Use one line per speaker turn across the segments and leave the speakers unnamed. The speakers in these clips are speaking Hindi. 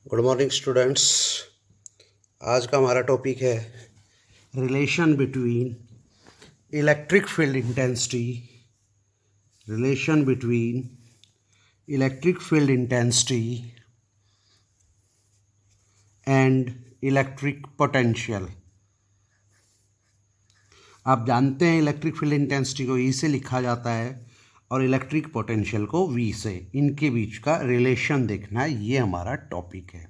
Good morning students. आज का हमारा टॉपिक है relation between electric field intensity and electric potential. आप जानते हैं इलेक्ट्रिक फील्ड इंटेंसिटी को ई से लिखा जाता है और इलेक्ट्रिक पोटेंशियल को वी से। इनके बीच का रिलेशन देखना है, ये हमारा टॉपिक है।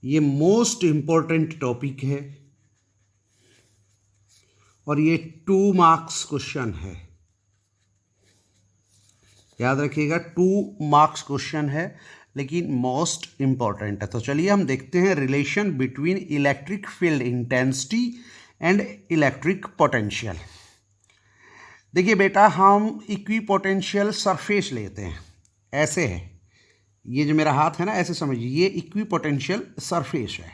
ये मोस्ट इम्पोर्टेंट टॉपिक है और ये 2 मार्क्स क्वेश्चन है, याद रखिएगा। 2 मार्क्स क्वेश्चन है लेकिन मोस्ट इम्पॉर्टेंट है। तो चलिए हम देखते हैं relation between electric field intensity and electric potential. देखिए बेटा, हम इक्विपोटेंशियल सरफेस लेते हैं, ऐसे है, ये जो मेरा हाथ है ना, ऐसे समझिए, ये इक्विपोटेंशियल सरफेस है।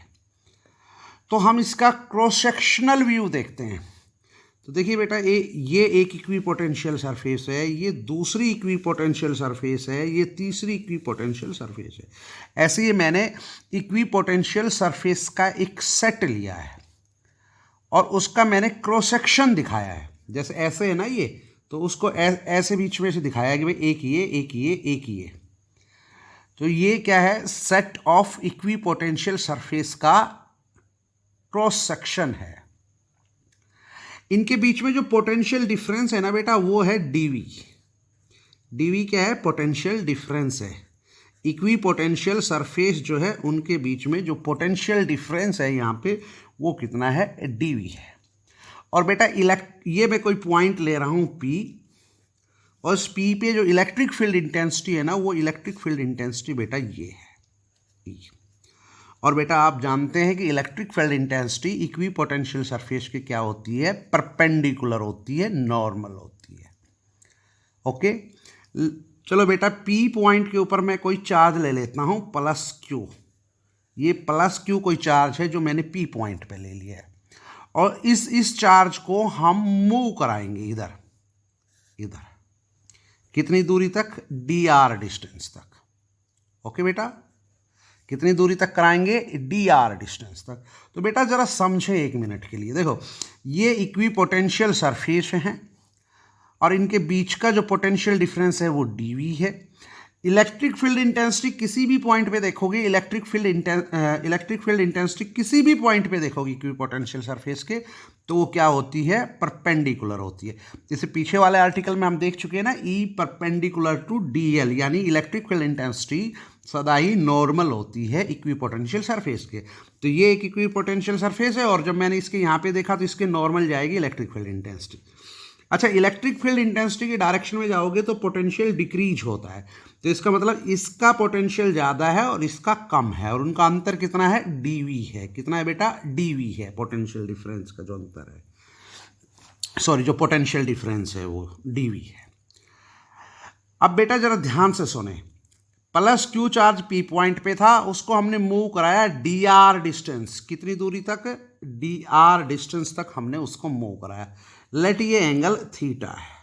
तो हम इसका क्रॉस सेक्शनल व्यू देखते हैं। तो देखिए बेटा, ये एक इक्विपोटेंशियल सरफेस है, ये दूसरी इक्विपोटेंशियल सरफेस है, ये तीसरी इक्विपोटेंशियल सरफेस है। ऐसे ही मैंने इक्विपोटेंशियल सरफेस का एक सेट लिया है और उसका मैंने क्रॉस सेक्शन दिखाया है। जैसे ऐसे है ना ये, तो उसको ऐसे बीच में से दिखाया है कि भाई एक ये। तो ये क्या है, सेट ऑफ इक्विपोटेंशियल सरफेस का क्रॉस सेक्शन है। इनके बीच में जो पोटेंशियल डिफरेंस है ना बेटा, वो है डीवी। डीवी क्या है, पोटेंशियल डिफरेंस है। इक्विपोटेंशियल सरफेस जो है उनके बीच में जो पोटेंशियल डिफरेंस है यहाँ पे, वो कितना है, डीवी है। और बेटा ये मैं कोई पॉइंट ले रहा हूँ P, और इस P पे जो इलेक्ट्रिक फील्ड इंटेंसिटी है ना, वो इलेक्ट्रिक फील्ड इंटेंसिटी बेटा ये है E। और बेटा आप जानते हैं कि electric field intensity equipotential surface की क्या होती है, परपेंडिकुलर होती है, नॉर्मल होती है। ओके, चलो बेटा, P पॉइंट के ऊपर मैं कोई चार्ज ले लेता हूँ +Q। ये +Q कोई चार्ज है जो मैंने P पॉइंट पे ले लिया है, और इस चार्ज को हम मूव कराएंगे इधर कितनी दूरी तक, dr डिस्टेंस तक। ओके बेटा, कितनी दूरी तक कराएंगे, dr डिस्टेंस तक। तो बेटा जरा समझे 1 मिनट के लिए। देखो, ये इक्विपोटेंशियल सरफेस हैं और इनके बीच का जो पोटेंशियल डिफरेंस है वो dv है। इलेक्ट्रिक फील्ड इंटेंसिटी किसी भी पॉइंट पे देखोगे, इलेक्ट्रिक फील्ड इंटेंसिटी किसी भी पॉइंट पे देखोगे इक्विपोटेंशियल सरफेस के, तो वो क्या होती है, परपेंडिकुलर होती है। जैसे पीछे वाले आर्टिकल में हम देख चुके हैं ना, E परपेंडिकुलर टू DL, यानी इलेक्ट्रिक फील्ड इंटेंसिटी सदा ही नॉर्मल होती है इक्विपोटेंशियल सरफेस के। तो ये एक इक्विपोटेंशियल सरफेस है और जब मैंने इसके यहाँ पे देखा तो इसके नॉर्मल जाएगी इलेक्ट्रिक फील्ड इंटेंसिटी। अच्छा, इलेक्ट्रिक फील्ड इंटेंसिटी की डायरेक्शन में जाओगे तो पोटेंशियल डिक्रीज होता है। तो इसका मतलब इसका पोटेंशियल ज़्यादा है और इसका कम है, और उनका अंतर कितना है, dV है। कितना है बेटा, dV है। पोटेंशियल डिफरेंस का जो अंतर है, सॉरी, जो पोटेंशियल डिफरेंस है वो dV है। अब बेटा जरा ध्यान से सुने, +Q चार्ज P पॉइंट पे था, उसको हमने मूव कराया dr डिस्टेंस। कितनी दूरी तक, dr डिस्टेंस तक हमने उसको मूव कराया। लेट ये एंगल थीटा है।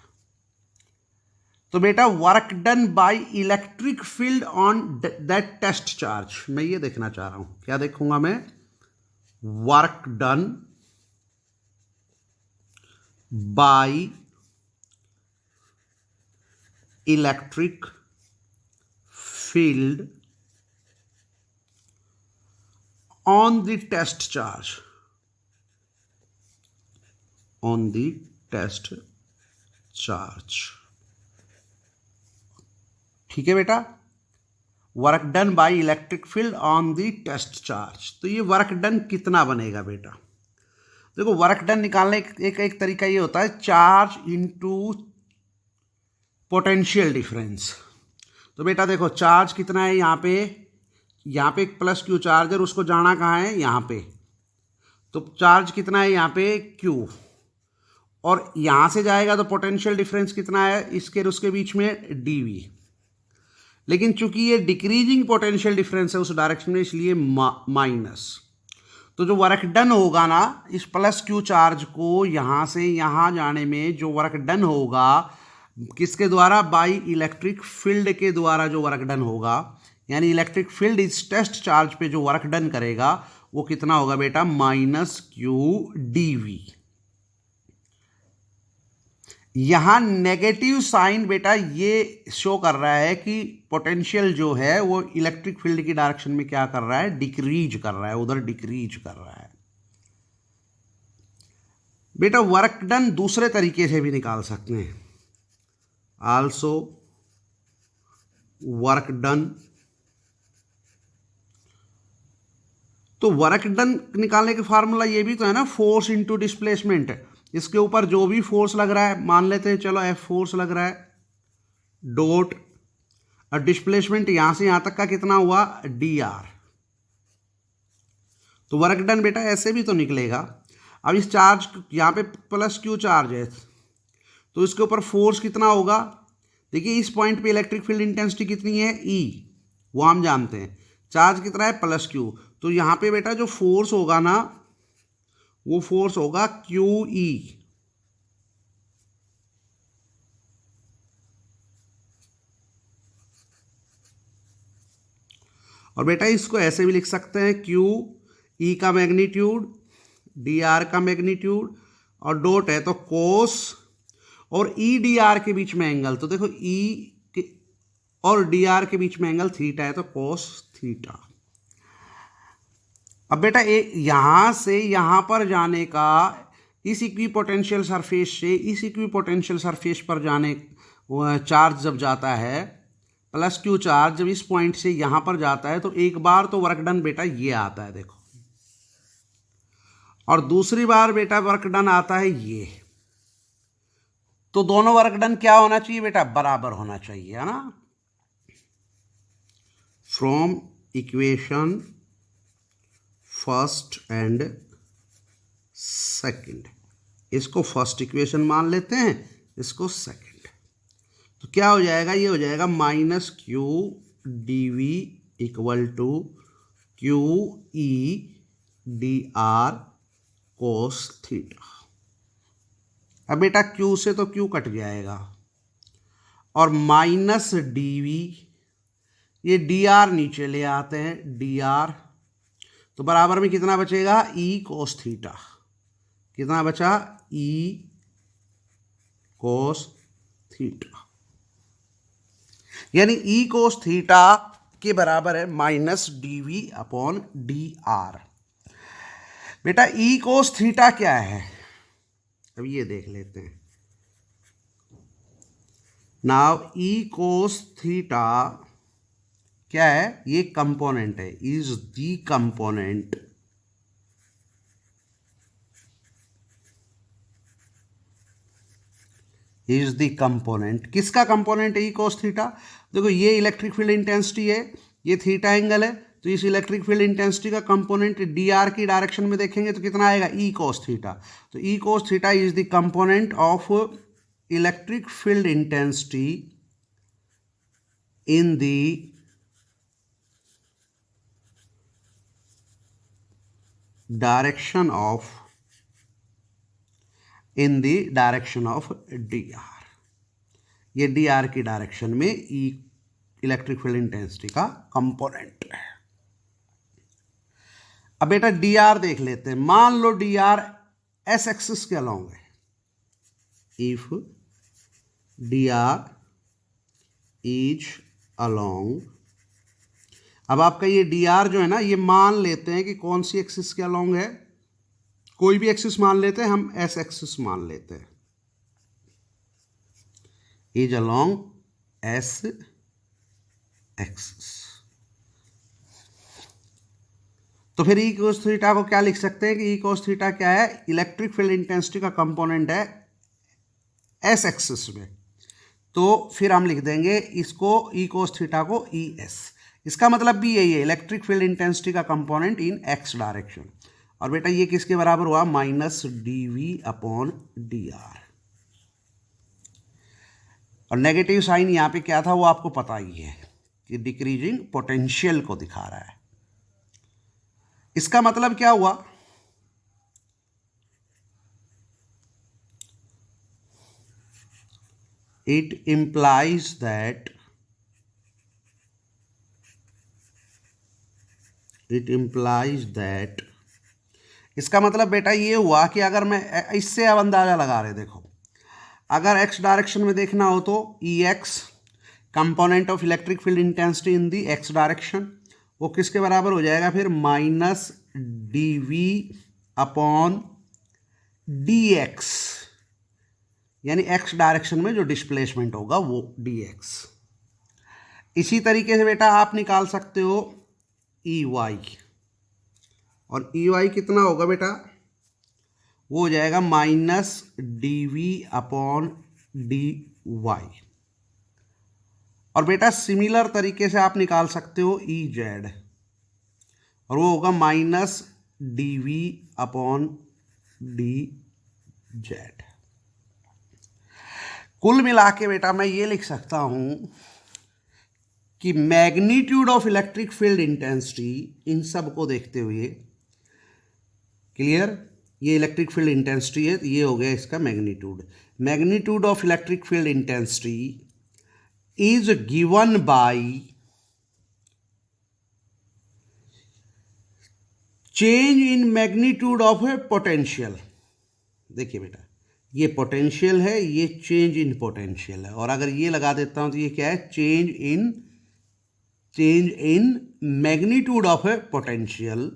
तो बेटा work done by electric field on that test charge, मैं ये देखना चाह रहा हूं। क्या देखूंगा मैं, work done by electric field on the test charge, on the test charge. ठीक है बेटा, work done by electric field on the test charge. तो ये वर्क डन कितना बनेगा बेटा, देखो वर्क डन निकालने एक तरीका ये होता है, चार्ज इनटू पोटेंशियल डिफरेंस। तो बेटा देखो, चार्ज कितना है यहाँ पे एक +Q चार्ज है, उसको जाना कहाँ है, यहाँ पे। तो चार्ज कितना है यहाँ पे, Q, और यहाँ से जाएगा तो पोटेंशियल डिफरेंस कितना है इसके और उसके बीच में, dV। लेकिन चूंकि ये डिक्रीजिंग पोटेंशियल डिफरेंस है उस डायरेक्शन में, इसलिए माइनस। तो जो वर्क डन होगा ना, इस +Q चार्ज को यहाँ से यहाँ जाने में जो वर्क डन होगा, किसके द्वारा, बाई इलेक्ट्रिक फील्ड के द्वारा जो वर्क डन होगा, यानी इलेक्ट्रिक फील्ड इस टेस्ट चार्ज पे जो वर्क डन करेगा वो कितना होगा बेटा, माइनस क्यू डी वी। यहां नेगेटिव साइन बेटा ये शो कर रहा है कि पोटेंशियल जो है वो इलेक्ट्रिक फील्ड की डायरेक्शन में क्या कर रहा है, डिक्रीज कर रहा है, उधर डिक्रीज कर रहा है। बेटा वर्क डन दूसरे तरीके से भी निकाल सकते हैं, आल्सो वर्क डन। तो वर्क डन निकालने का फार्मूला ये भी तो है ना, फोर्स इनटू डिस्प्लेसमेंट। इसके ऊपर जो भी फोर्स लग रहा है, मान लेते हैं चलो एफ फोर्स लग रहा है, डॉट, और डिस्प्लेसमेंट यहां से यहां तक का कितना हुआ, डी आर। तो वर्क डन बेटा ऐसे भी तो निकलेगा। अब इस चार्ज यहाँ पे प्लस क्यू चार्ज है, तो इसके ऊपर फोर्स कितना होगा, देखिए इस पॉइंट पे इलेक्ट्रिक फील्ड इंटेंसिटी कितनी है, ई, वो हम जानते हैं। चार्ज कितना है, प्लस क्यू, तो यहाँ पे बेटा जो फोर्स होगा ना, वो फोर्स होगा क्यू ई। और बेटा इसको ऐसे भी लिख सकते हैं, क्यू ई का मैग्नीट्यूड, डी आर का मैग्नीट्यूड, और डॉट है तो कोस, और ई डी आर के बीच में एंगल, तो देखो ई और डी आर के बीच में एंगल थीटा है तो कोस थीटा। अब बेटा यहां से यहां पर जाने का, इस इक्विपोटेंशियल सरफेस से इस इक्विपोटेंशियल सरफेस पर जाने चार्ज जब जाता है, प्लस क्यू चार्ज जब इस पॉइंट से यहां पर जाता है, तो एक बार तो वर्क डन बेटा ये आता है देखो, और दूसरी बार बेटा वर्क डन आता है ये। तो दोनों वर्क डन क्या होना चाहिए बेटा, बराबर होना चाहिए, है ना। From equation first and second, इसको फर्स्ट इक्वेशन मान लेते हैं, इसको सेकंड, तो क्या हो जाएगा, ये हो जाएगा minus q d v equal to q e d r cos theta. अब बेटा क्यू से तो क्यू कट जाएगा, और माइनस डी वी, ये डी आर नीचे ले आते हैं, डी आर, तो बराबर में कितना बचेगा, ई कोस थीटा। कितना बचा, ई कोस थीटा, यानी ई कोस थीटा के बराबर है minus d v upon d r. बेटा ई कोस थीटा क्या है, अब ये देख लेते हैं। नाउ ई कोस थीटा क्या है, ये कंपोनेंट है, is the component is the component, किसका कंपोनेंट है ई कोस थीटा। देखो ये इलेक्ट्रिक फील्ड इंटेंसिटी है, ये थीटा एंगल है, तो इस इलेक्ट्रिक फील्ड इंटेंसिटी का कंपोनेंट डी आर की डायरेक्शन में देखेंगे तो कितना आएगा, ई कोस थीटा। तो E cos theta is the component of electric field intensity in the direction of d r. ये डी आर की डायरेक्शन में ई इलेक्ट्रिक फील्ड इंटेंसिटी का कंपोनेंट है। अब बेटा डी आर देख लेते हैं। मान लो डी आर एस एक्सिस के अलोंग है, if d are is along, अब आपका ये डी आर जो है ना, ये मान लेते हैं कि कौन सी एक्सिस के अलोंग है, कोई भी एक्सिस मान लेते हैं, हम एस एक्सिस मान लेते हैं, इज अलोंग एस एक्सिस। तो फिर ई कोस थीटा को क्या लिख सकते हैं कि ई कोस थीटा क्या है, इलेक्ट्रिक फील्ड इंटेंसिटी का कंपोनेंट है एस एक्सिस में। तो फिर हम लिख देंगे इसको, ई कोस थीटा को ई एस। इसका मतलब भी यही है, इलेक्ट्रिक फील्ड इंटेंसिटी का कंपोनेंट इन एक्स डायरेक्शन। और बेटा ये किसके बराबर हुआ, minus d v upon d r. और नेगेटिव साइन यहां पे क्या था वो आपको पता ही है कि डिक्रीजिंग पोटेंशियल को दिखा रहा है। इसका मतलब क्या हुआ, it implies that it implies that, इसका मतलब बेटा ये हुआ कि अगर मैं इससे अब अंदाज़ा लगा रहे, देखो अगर एक्स डायरेक्शन में देखना हो तो E x component of electric field intensity in the x direction, वो किसके बराबर हो जाएगा फिर minus d v upon d x, यानी एक्स डायरेक्शन में जो डिस्प्लेसमेंट होगा वो डी एक्स। इसी तरीके से बेटा आप निकाल सकते हो ई वाई, और ई वाई कितना होगा बेटा, वो हो जाएगा minus d v upon d y. और बेटा सिमिलर तरीके से आप निकाल सकते हो ई जेड, और वो होगा minus d v upon d z. कुल मिला के बेटा मैं ये लिख सकता हूं कि magnitude of electric field intensity, इन सब को देखते हुए, क्लियर, ये इलेक्ट्रिक फील्ड इंटेंसिटी है, ये हो गया इसका magnitude. Magnitude of electric field intensity is given by change in magnitude of a potential. देखिए बेटा ये पोटेंशियल है, ये चेंज इन पोटेंशियल है, और अगर ये लगा देता हूं तो ये क्या है, change in magnitude of a potential.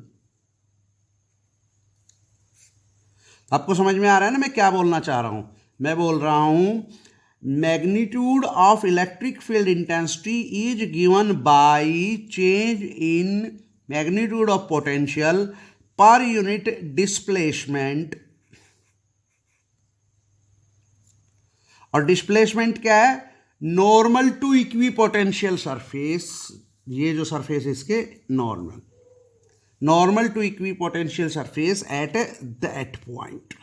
आपको समझ में आ रहा है ना मैं क्या बोलना चाह रहा हूं? मैं बोल रहा हूं magnitude of electric field intensity is given by change in magnitude of potential per unit displacement. और डिस्प्लेसमेंट क्या है, नॉर्मल टू इक्विपोटेंशियल सरफेस, ये जो सरफेस है इसके normal to equipotential surface at that point.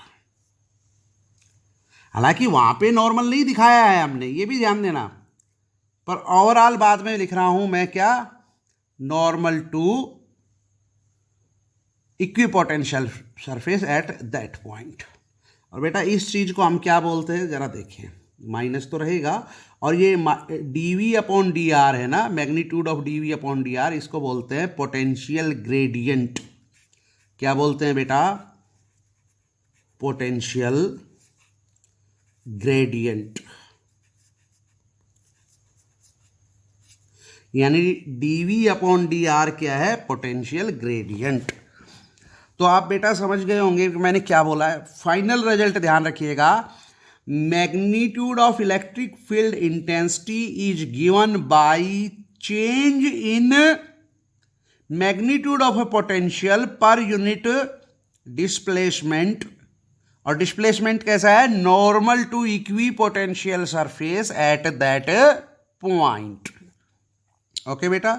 हालांकि वहां पे नॉर्मल नहीं दिखाया है हमने, ये भी ध्यान देना, पर ओवरऑल बाद में लिख रहा हूं मैं क्या, normal to equipotential surface at that point. और बेटा इस चीज को हम क्या बोलते हैं जरा देखें, माइनस तो रहेगा, और ये d v upon d r है ना, magnitude of d v upon d r, इसको बोलते हैं पोटेंशियल ग्रेडियंट। क्या बोलते हैं बेटा, पोटेंशियल ग्रेडियंट, यानी d v upon d r क्या है, पोटेंशियल ग्रेडियंट। तो आप बेटा समझ गए होंगे कि मैंने क्या बोला है। फाइनल रिजल्ट ध्यान रखिएगा, magnitude of electric field intensity is given by change in magnitude of a potential per unit displacement. और डिस्प्लेसमेंट कैसा है, normal to equipotential surface at that point. Okay बेटा।